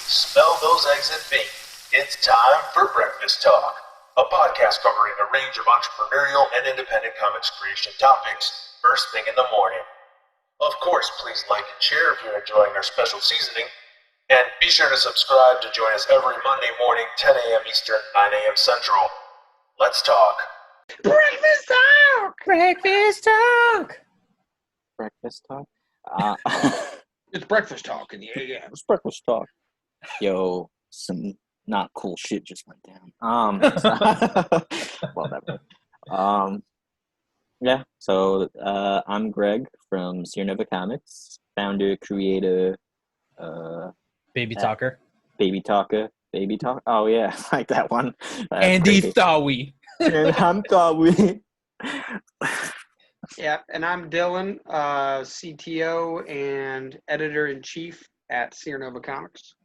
Smell those eggs and bacon. It's time for Breakfast Talk, a podcast covering a range of entrepreneurial and independent comics creation topics first thing in the morning. Of course, please like and share if you're enjoying our special seasoning. And be sure to subscribe to join us every Monday morning, 10 a.m. Eastern, 9 a.m. Central. Let's talk. Breakfast Talk! Breakfast Talk! Breakfast talk? It's Breakfast Talk in the AM. It's breakfast talk. Yo, some not cool shit just went down. Well, that. Yeah. So I'm Greg from Sierra Comics, founder, creator, Baby Talker. Baby Talker, Baby Talk. Oh yeah, like that one. Andy Thawi. And I'm Thawi. Yeah, and I'm Dylan, CTO and editor-in-chief at Sierra Comics.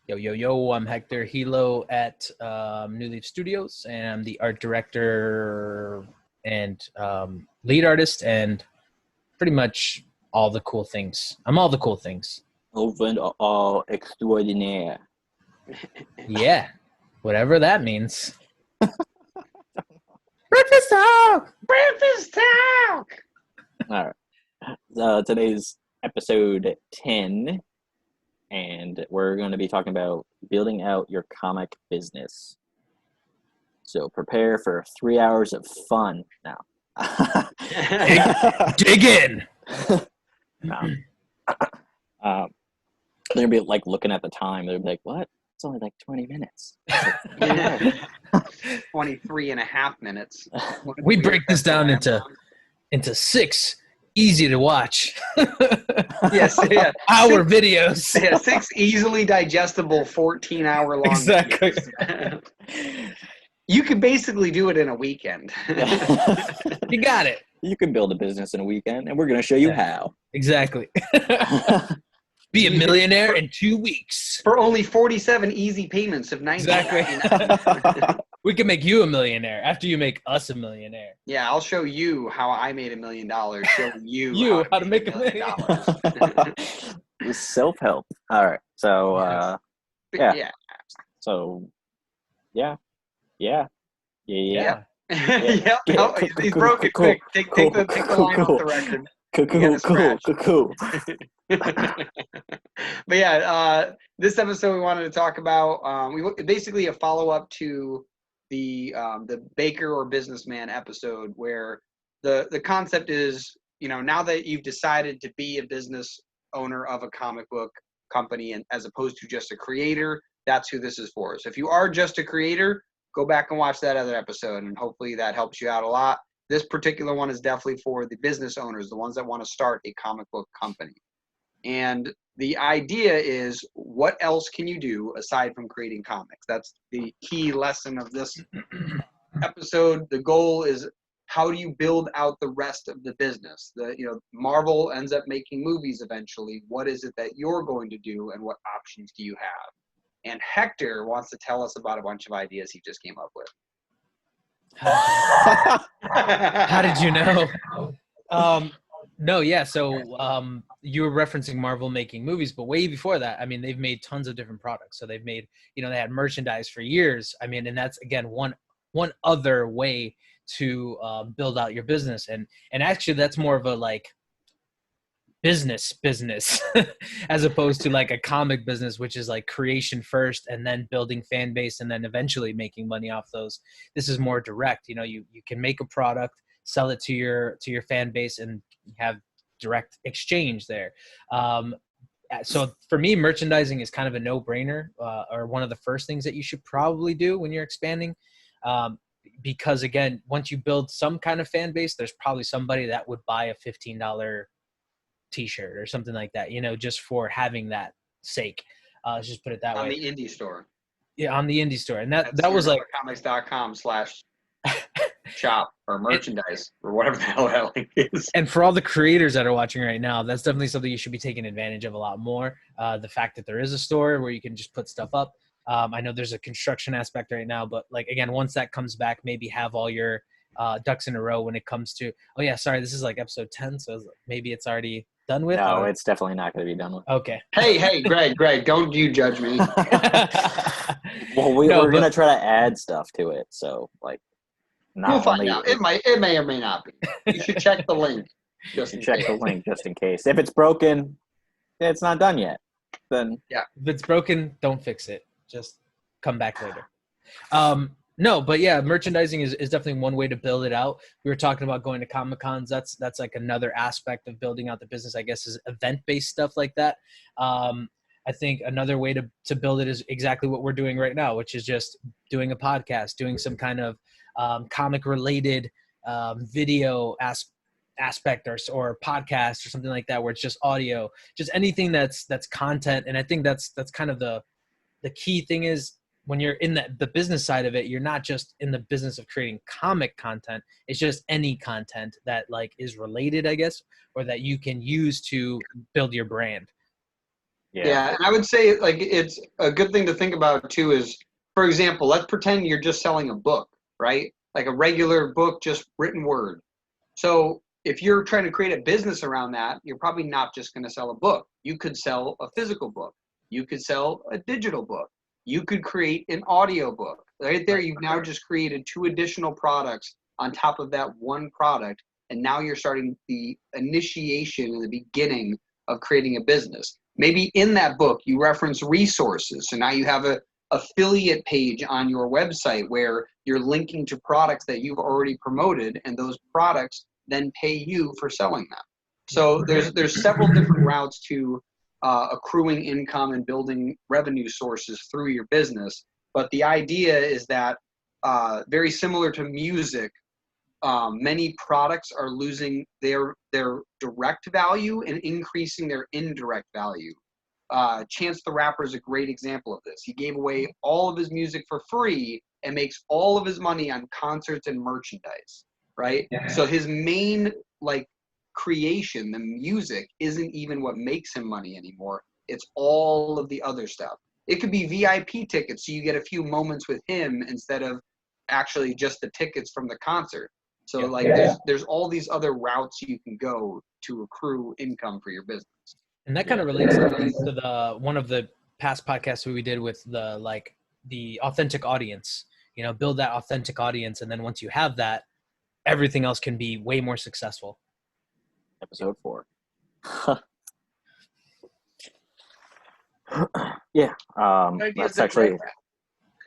Yo, I'm Hector Hilo at New Leaf Studios, and I'm the art director and lead artist and pretty much all the cool things. I'm all the cool things. Over and all extraordinaire. Yeah, whatever that means. Breakfast Talk! Breakfast Talk! All right. Today's episode 10, and we're going to be talking about building out your comic business. So prepare for 3 hours of fun now. Dig in! They're going to be like looking at the time. They're like, what? It's only like 20 minutes. 23 and a half minutes. We break this down into 6 easy to watch Yes, yeah. hour videos. Yeah, 6 easily digestible 14-hour long Exactly. videos. You could basically do it in a weekend. You got it. You can build a business in a weekend, and we're going to show you how. Exactly. Be a millionaire in 2 weeks. For only 47 easy payments of $19.99. We can make you a millionaire after you make us a millionaire. Yeah, I'll show you how I made $1 million. Show you, How to make $1 million. It's self-help. All right. So, yeah. So, yeah. Yep. No, he's broken. Quick. Take the line off the record. Cool. But yeah, this episode we wanted to talk about basically a follow-up to the Baker or Businessman episode, where the concept is, now that you've decided to be a business owner of a comic book company and as opposed to just a creator, that's who this is for. So if you are just a creator, go back and watch that other episode, and hopefully that helps you out a lot. This particular one is definitely for the business owners, the ones that want to start a comic book company. And the idea is, what else can you do aside from creating comics? That's the key lesson of this episode. The goal is, how do you build out the rest of the business? Marvel ends up making movies eventually. What is it that you're going to do, and what options do you have? And Hector wants to tell us about a bunch of ideas he just came up with. How did you know? No, yeah. So you were referencing Marvel making movies, but way before that, I mean, they've made tons of different products. So they've made, they had merchandise for years. I mean, and that's again one other way to build out your business, and actually that's more of a like business as opposed to like a comic business, which is like creation first and then building fan base and then eventually making money off those. This is more direct. You can make a product, sell it to your fan base, and have direct exchange there. So for me, merchandising is kind of a no-brainer, or one of the first things that you should probably do when you're expanding. Because again, once you build some kind of fan base, there's probably somebody that would buy a $15 t-shirt or something like that, just for having that sake. Let's just put it that way. On the indie store. Yeah, on the indie store. And that was like comics.com/shop or merchandise or whatever the hell that link is. And for all the creators that are watching right now, that's definitely something you should be taking advantage of a lot more. The fact that there is a store where you can just put stuff up. I know there's a construction aspect right now, but like, again, once that comes back, maybe have all your ducks in a row when it comes to, oh yeah, sorry, this is like episode 10. So maybe it's already done with? No, or- it's definitely not going to be done with. Okay. Hey, Greg, don't you judge me. Well, No, we're going to but- try to add stuff to it. So, like, not We'll find only out. It may or may not be. You should check the link. Just in check case. the link just in case. If it's broken, it's not done yet. Then if it's broken, don't fix it. Just come back later. No, but yeah, merchandising is definitely one way to build it out. We were talking about going to Comic Cons. That's like another aspect of building out the business, I guess, is event-based stuff like that. I think another way to build it is exactly what we're doing right now, which is just doing a podcast, doing some kind of comic-related video aspect or podcast or something like that, where it's just audio, just anything that's content. And I think that's kind of the key thing is, when you're in the business side of it, you're not just in the business of creating comic content. It's just any content that like is related, I guess, or that you can use to build your brand. Yeah, and I would say like it's a good thing to think about too is, for example, let's pretend you're just selling a book, right? Like a regular book, just written word. So if you're trying to create a business around that, you're probably not just going to sell a book. You could sell a physical book. You could sell a digital book. You could create an audio book. Right there, you've now just created 2 additional products on top of that one product, and now you're starting the initiation and the beginning of creating a business. Maybe in that book, you reference resources. So now you have a affiliate page on your website where you're linking to products that you've already promoted, and those products then pay you for selling them. So there's several different routes to accruing income and building revenue sources through your business. But the idea is that very similar to music, many products are losing their direct value and increasing their indirect value. Chance the Rapper is a great example of this. He gave away all of his music for free and makes all of his money on concerts and merchandise, right? Yeah. So his main creation, the music, isn't even what makes him money anymore. It's all of the other stuff. It could be VIP tickets, so you get a few moments with him instead of actually just the tickets from the concert. So there's all these other routes you can go to accrue income for your business. And that kind of relates to the one of the past podcasts we did with the authentic audience. Build that authentic audience, and then once you have that, everything else can be way more successful. Episode 4. Yeah, that's actually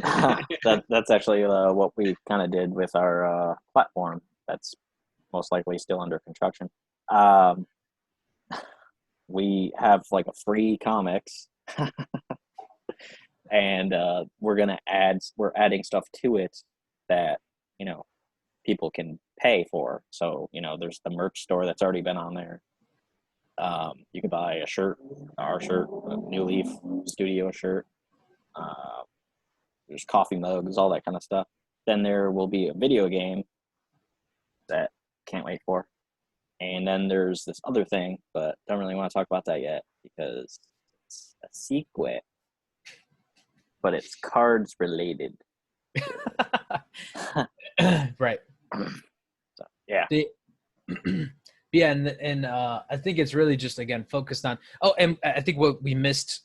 that's actually what we kind of did with our platform. That's most likely still under construction. We have like a free comics, and we're adding stuff to it that people can pay for. So there's the merch store that's already been on there. You can buy a shirt, our shirt, a New Leaf Studio shirt. There's coffee mugs, all that kind of stuff. Then there will be a video game that can't wait for. And then there's this other thing, but don't really want to talk about that yet because it's a secret. But it's cards related. Right. So, yeah. Yeah, and I think it's really just, again, focused on and I think what we missed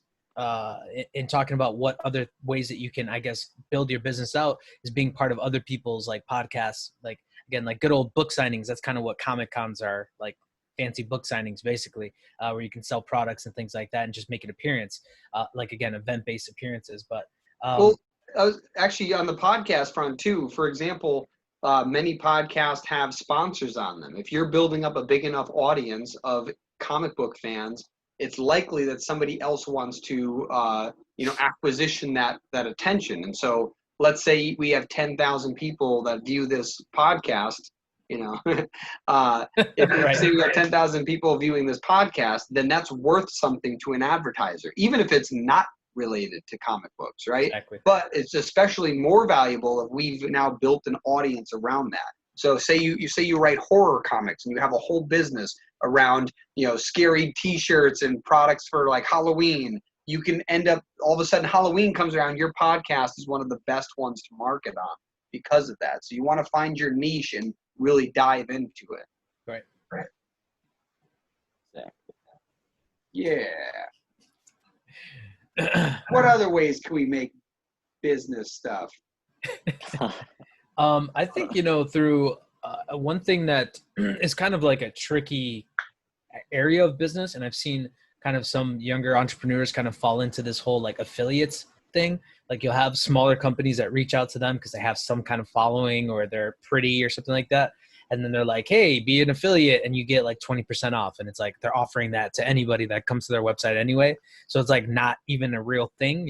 in talking about what other ways that you can, I guess, build your business out is being part of other people's like podcasts, like again, like good old book signings. That's kind of what Comic Cons are, like fancy book signings, basically, where you can sell products and things like that and just make an appearance, like again, event-based appearances. But well, I was actually on the podcast front too. For example, many podcasts have sponsors on them. If you're building up a big enough audience of comic book fans, it's likely that somebody else wants to, acquisition that attention. And so, let's say we have 10,000 people that view this podcast. If Right. say we have 10,000 people viewing this podcast, then that's worth something to an advertiser, even if it's not related to comic books, right? Exactly. But it's especially more valuable if we've now built an audience around that. So say you write horror comics and you have a whole business around, scary T-shirts and products for like Halloween. You can end up, all of a sudden Halloween comes around, your podcast is one of the best ones to market on because of that. So you want to find your niche and really dive into it. Right. Exactly. Yeah. What other ways can we make business stuff? I think, through one thing that is kind of like a tricky area of business, and I've seen kind of some younger entrepreneurs kind of fall into this whole like affiliates thing. Like you'll have smaller companies that reach out to them because they have some kind of following or they're pretty or something like that. And then they're like, hey, be an affiliate and you get like 20% off. And it's like they're offering that to anybody that comes to their website anyway. So it's like not even a real thing,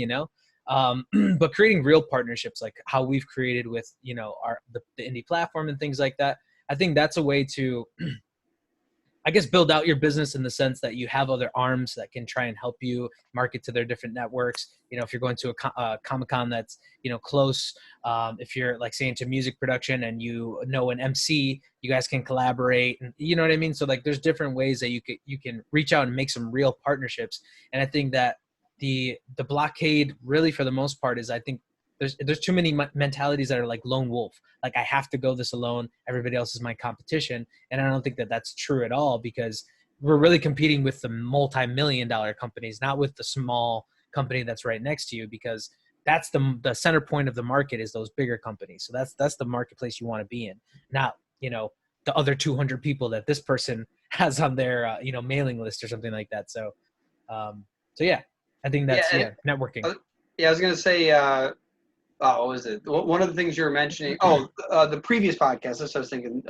but creating real partnerships like how we've created with, the indie platform and things like that. I think that's a way to I guess build out your business in the sense that you have other arms that can try and help you market to their different networks. If you're going to a Comic-Con that's, close, if you're like saying to music production and an MC, you guys can collaborate and you know what I mean? So like there's different ways that you can reach out and make some real partnerships. And I think that the blockade really for the most part is I think there's too many mentalities that are like lone wolf. Like I have to go this alone. Everybody else is my competition. And I don't think that that's true at all because we're really competing with the multi-million-dollar companies, not with the small company that's right next to you, because that's the center point of the market is those bigger companies. So that's the marketplace you want to be in, not, the other 200 people that this person has on their, mailing list or something like that. So yeah, I think that's, networking. Yeah, I was going to say, what was it? One of the things you were mentioning, the previous podcast, that's what I was thinking,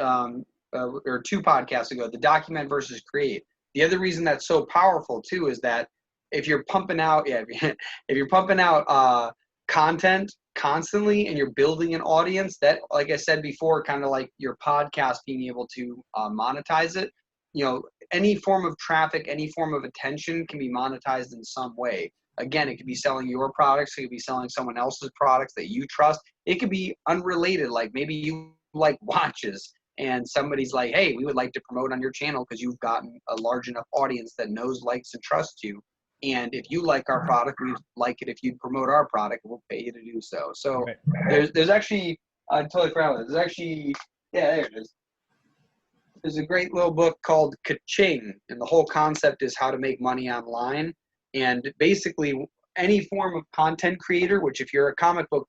or 2 podcasts ago, the document versus create. The other reason that's so powerful too is that if you're pumping out, if you're pumping out content constantly and you're building an audience, that, like I said before, kind of like your podcast being able to monetize it, any form of traffic, any form of attention can be monetized in some way. Again, it could be selling your products. It could be selling someone else's products that you trust. It could be unrelated. Like maybe you like watches and somebody's like, hey, we would like to promote on your channel because you've gotten a large enough audience that knows, likes, and trusts you. And if you like our product, we'd like it if you promote our product, we'll pay you to do so. So there's actually, I totally forgot about it. There's actually, there it is. There's a great little book called Kaching, and the whole concept is how to make money online. And basically, any form of content creator, which if you're a comic book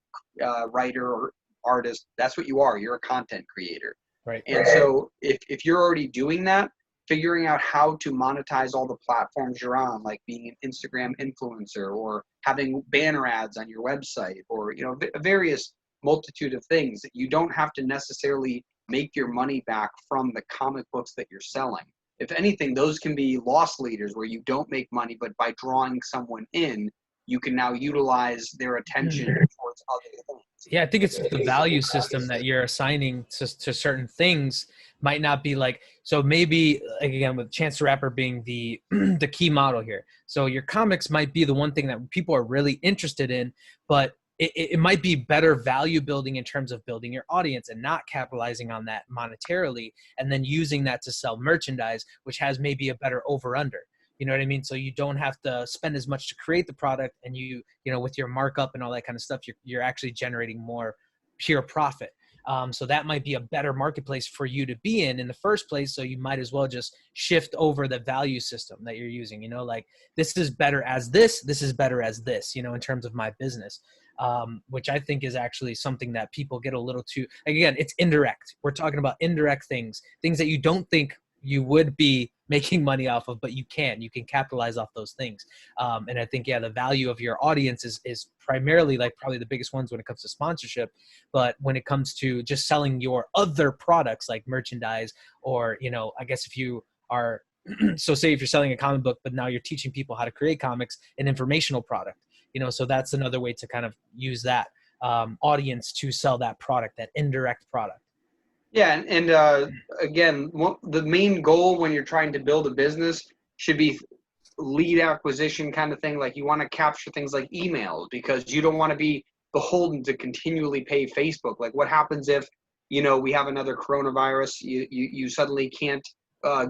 writer or artist, that's what you are. You're a content creator. Right. And so if you're already doing that, figuring out how to monetize all the platforms you're on, like being an Instagram influencer or having banner ads on your website or, a various multitude of things, that you don't have to necessarily make your money back from the comic books that you're selling. If anything, those can be loss leaders where you don't make money, but by drawing someone in, you can now utilize their attention towards other things. Yeah, I think it's the value system that you're assigning to certain things might not be like, so maybe like, again, with Chance the Rapper being the the key model here. So your comics might be the one thing that people are really interested in, but it might be better value building in terms of building your audience and not capitalizing on that monetarily and then using that to sell merchandise, which has maybe a better over under. You know what I mean? So you don't have to spend as much to create the product and with your markup and all that kind of stuff, you're actually generating more pure profit. So that might be a better marketplace for you to be in the first place. So you might as well just shift over the value system that you're using, like this is better as this is better as this, in terms of my business. Which I think is actually something that people get a little too, again, it's indirect. We're talking about indirect things that you don't think you would be making money off of, but you can capitalize off those things. And I think, the value of your audience is primarily like probably the biggest ones when it comes to sponsorship. But when it comes to just selling your other products like merchandise or, I guess if you are, so say if you're selling a comic book, but now you're teaching people how to create comics, an informational product, so that's another way to kind of use that audience to sell that product, that indirect product. Yeah, and again, the main goal when you're trying to build a business should be lead acquisition kind of thing. Like you want to capture things like emails because you don't want to be beholden to continually pay Facebook. Like what happens if, we have another coronavirus, you suddenly can't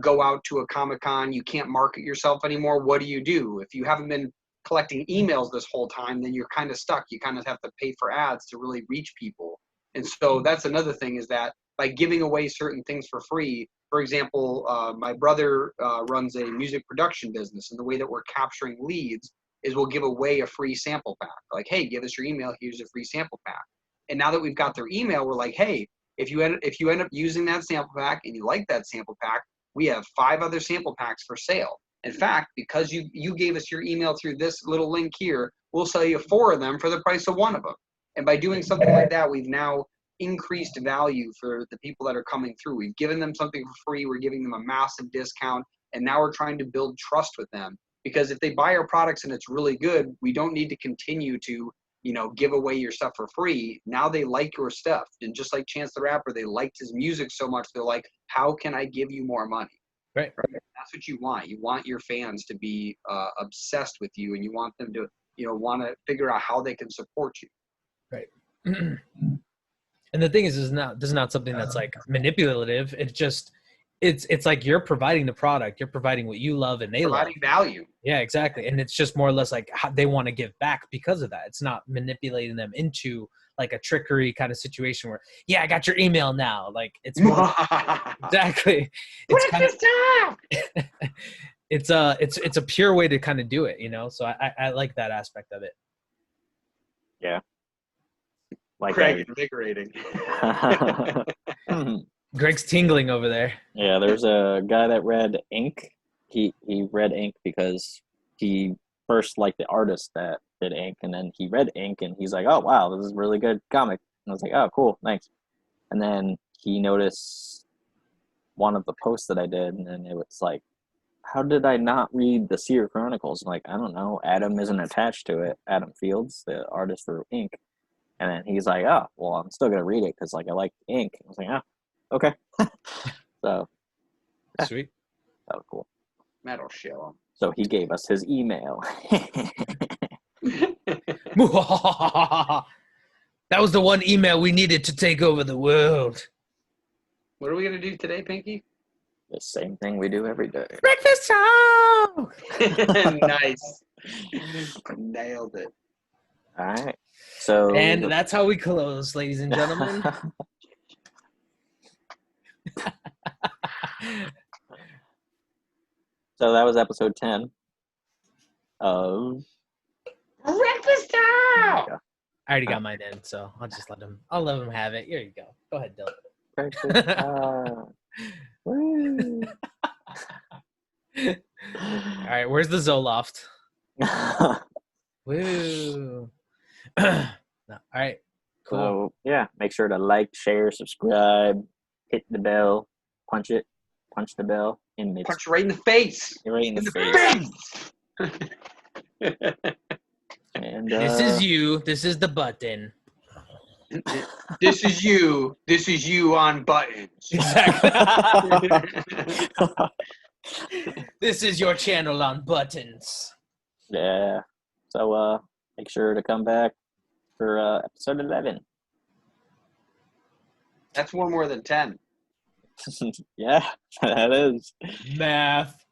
go out to a Comic-Con, you can't market yourself anymore. What do? If you haven't been collecting emails this whole time, then you're kind of stuck. You kind of have to pay for ads to really reach people. And so that's another thing is that by giving away certain things for free. For example, my brother runs a music production business, and the way that we're capturing leads is we'll give away a free sample pack. Like, hey, give us your email, here's a free sample pack. And now that we've got their email, we're like, hey, if you end up using that sample pack and you like that sample pack, we have 5 other sample packs for sale. In fact, because you gave us your email through this little link here, we'll sell you 4 of them for the price of 1 of them. And by doing something like that, we've now increased value for the people that are coming through. We've given them something for free. We're giving them a massive discount. And now we're trying to build trust with them. Because if they buy our products and it's really good, we don't need to continue to, give away your stuff for free. Now they like your stuff. And just like Chance the Rapper, they liked his music so much, they're like, how can I give you more money? Right. That's what you want. You want your fans to be obsessed with you, and you want them to, want to figure out how they can support you. Right. And the thing is this is not something that's like manipulative. It's like you're providing the product, you're providing what you love and they providing love. Value. Yeah, exactly. And it's just more or less like how they want to give back because of that. It's not manipulating them into like a trickery kind of situation where, yeah, I got your email now. Like it's more exactly. It's kind of, it's a pure way to kind of do it, So I like that aspect of it. Yeah. Like Craig, invigorating. Greg's tingling over there. Yeah, there's a guy that read Ink. He read Ink because he first liked the artist that did Ink, and then he read Ink, and he's like, "Oh wow, this is a really good comic." And I was like, "Oh, cool, thanks." And then he noticed one of the posts that I did, and then it was like, "How did I not read the Seer Chronicles?" I'm like, I don't know. Adam isn't attached to it. Adam Fields, the artist for Ink. And then he's like, "Oh, well, I'm still gonna read it because like I like Ink." I was like, "Oh, okay." So yeah, Sweet. that was cool. Metal show. So he gave us his email. That was the one email we needed to take over the world. What are we going to do today, Pinky? The same thing we do every day. Breakfast talk! Nice. Nailed it. All right. So And that's how we close, ladies and gentlemen. So that was episode 10 of Breakfast I already got mine in, so I'll let him have it. Here you go. Go ahead, Dylan. Breakfast Talk. Woo. All right, where's the Zoloft? Woo. No, all right, cool. So yeah, make sure to like, share, subscribe, hit the bell, punch the bell, and it's Punch right in the face. right in the face. And This is you. This is the button. This is you. This is you on buttons. Exactly. This is your channel on buttons. Yeah. So make sure to come back for episode 11. That's one more than 10. Yeah, that is. Math.